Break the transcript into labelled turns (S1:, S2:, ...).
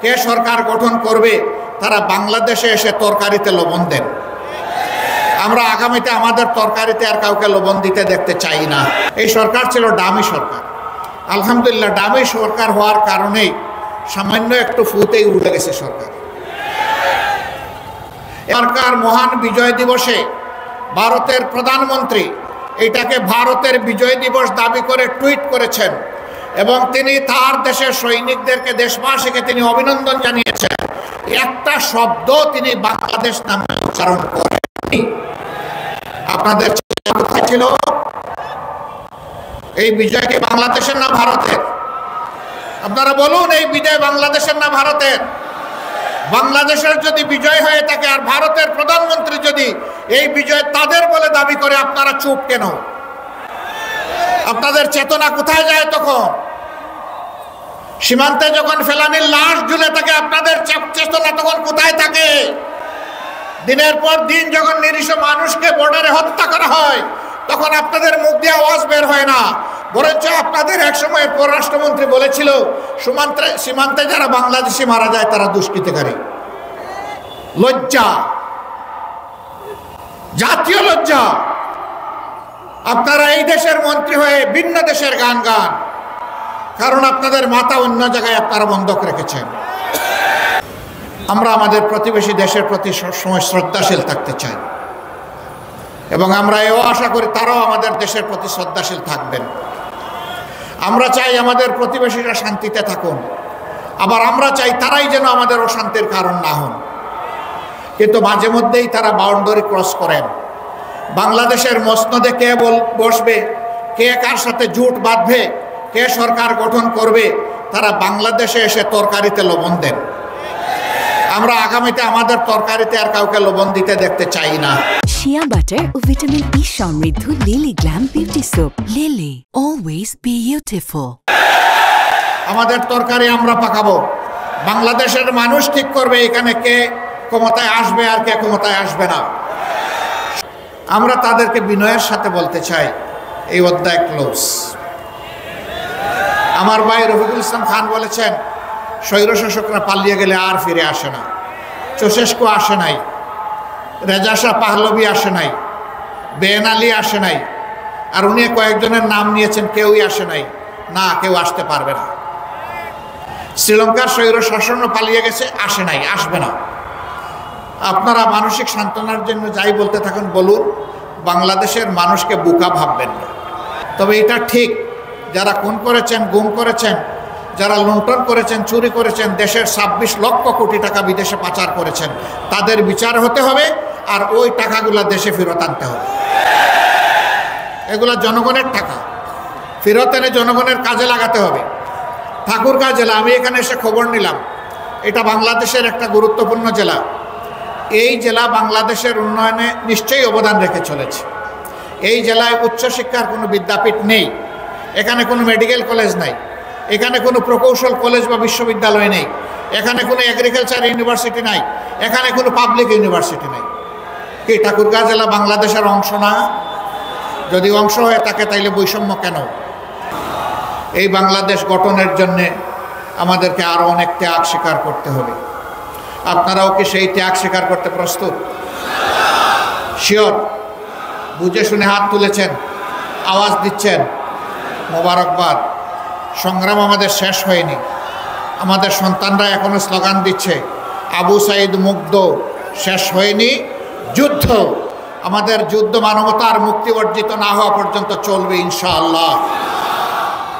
S1: কে সরকার গঠন করবে তারা বাংলাদেশে এসে তরকারিতে লবণ দেন। আমরা আগামীতে আমাদের তরকারিতে আর কাউকে লবণ দিতে দেখতে চাই না। এই সরকার ছিল ডামি সরকার। আলহামদুলিল্লাহ, ডামি সরকার হওয়ার কারণেই সামান্য একটু ফুতেই উঠে গেছে সরকার। সরকার মহান বিজয় দিবসে ভারতের প্রধানমন্ত্রী এটাকে ভারতের বিজয় দিবস দাবি করে টুইট করেছেন এবং তিনি তার দেশের সৈনিকদেরকে, দেশবাসীকে তিনি অভিনন্দন জানিয়েছেন। একটা শব্দ তিনি বাংলাদেশ নামে উচ্চারণ করেন। আপনাদের কোথায় ছিল? এই বিজয় কি বাংলাদেশের না ভারতের? আপনারা বলুন, এই বিজয় বাংলাদেশের না ভারতের? বাংলাদেশের যদি বিজয় হয়ে থাকে আর ভারতের প্রধানমন্ত্রী যদি এই বিজয় তাদের বলে দাবি করে, আপনারা চুপ কেন? আপনাদের চেতনা কোথায় যায় তখন? সীমান্তে যখন ফেলানির লাশ ঝুলে থাকে, আপনাদের চেতনা তখন কোথায় থাকে? দিনের পর দিন যখন নিরীহ মানুষকে বর্ডারে হত্যা করা হয়, তখন আপনাদের মুখ দিয়ে আওয়াজ বের হয় না। বরঞ্চ আপনাদের একসময় পররাষ্ট্রমন্ত্রী বলেছিল, সীমান্তে যারা বাংলাদেশি মারা যায় তারা দুষ্কৃতিকারী। লজ্জা, জাতীয় লজ্জা। আপনারা এই দেশের মন্ত্রী হয়ে ভিন্ন দেশের গান গান, কারণ আপনাদের মাথা অন্য জায়গায় আপনারা বন্ধক রেখেছেন। আমরা আমাদের প্রতিবেশী দেশের প্রতি সবসময় শ্রদ্ধাশীল থাকতে চাই এবং আমরা এও আশা করি তারাও আমাদের দেশের প্রতি শ্রদ্ধাশীল থাকবেন। আমরা চাই আমাদের প্রতিবেশীরা শান্তিতে থাকুন, আবার আমরা চাই তারাই যেন আমাদের অশান্তির কারণ না হন। কিন্তু মাঝে মধ্যেই তারা বাউন্ডারি ক্রস করেন। বাংলাদেশের মসনদে কে বসবে, কে কার সাথে জোট বাঁধবে, কে সরকার গঠন করবে, তারা বাংলাদেশে এসে তরকারিতে লবণ দেন। আমরা আগামীতে আমাদের তরকারিতে আর কাউকে লবণ দিতে দেখতে চাই না।
S2: শিয়া বাটার ও ভিটামিন ই সমৃদ্ধ lily glam beauty soap. Lily, always beautiful.
S1: আমাদের তরকারি আমরা পাকাবো। বাংলাদেশের মানুষ ঠিক করবে এখানে কে ক্ষমতায় আসবে আর কে ক্ষমতায় আসবে না। আমরা তাদেরকে বিনয়ের সাথে বলতে চাই, এই অধ্যায় ক্লোজ। আমার ভাই রফিকুল ইসলাম খান বলেছেন, স্বৈরশাসকরা পালিয়ে গেলে আর ফিরে আসে না। চৌশেস্কু আসে নাই, রেজা শাহ পাহলভি আসে নাই, বেন আলী আসে নাই, আর উনি কয়েকজনের নাম নিয়েছেন, কেউই আসে নাই। না, কেউ আসতে পারবে না। শ্রীলঙ্কার স্বৈর শাসনও পালিয়ে গেছে, আসে নাই, আসবে না। আপনারা মানসিক সান্ত্বনার জন্য যাই বলতে থাকুন বলুন, বাংলাদেশের মানুষকে বোকা ভাববেন না। তবে এটা ঠিক, যারা খুন করেছেন, গুম করেছেন, যারা লুণ্ঠন করেছেন, চুরি করেছেন, দেশের 26 লক্ষ কোটি টাকা বিদেশে পাচার করেছেন, তাদের বিচার হতে হবে আর ওই টাকাগুলা দেশে ফেরত আনতে হবে। এগুলা জনগণের টাকা, ফেরত এনে জনগণের কাজে লাগাতে হবে। ঠাকুরগাঁও জেলা, আমি এখানে এসে খবর নিলাম, এটা বাংলাদেশের একটা গুরুত্বপূর্ণ জেলা। এই জেলা বাংলাদেশের উন্নয়নে নিশ্চয়ই অবদান রেখে চলেছে। এই জেলায় উচ্চশিক্ষার কোনো বিদ্যাপীঠ নেই, এখানে কোনো মেডিকেল কলেজ নাই, এখানে কোনো প্রকৌশল কলেজ বা বিশ্ববিদ্যালয় নেই, এখানে কোনো এগ্রিকালচার ইউনিভার্সিটি নাই, এখানে কোনো পাবলিক ইউনিভার্সিটি নাই। কি ঠাকুরগাঁও জেলা বাংলাদেশের অংশ না? যদি অংশ হয়ে থাকে তাইলে বৈষম্য কেন? এই বাংলাদেশ গঠনের জন্যে আমাদেরকে আরও অনেক ত্যাগ স্বীকার করতে হবে। আপনারাও কি সেই ত্যাগ স্বীকার করতে প্রস্তুত? শিওর? বুঝে শুনে হাত তুলেছেন, আওয়াজ দিচ্ছেন, মোবারকবাদ। সংগ্রাম আমাদের শেষ হয়নি। আমাদের সন্তানরা এখনো স্লোগান দিচ্ছে, আবু সাইদ মুগ্ধ, শেষ হয়নি যুদ্ধ। আমাদের যুদ্ধ মানবতার মুক্তি অর্জিত না হওয়া পর্যন্ত চলবে ইনশাআল্লাহ।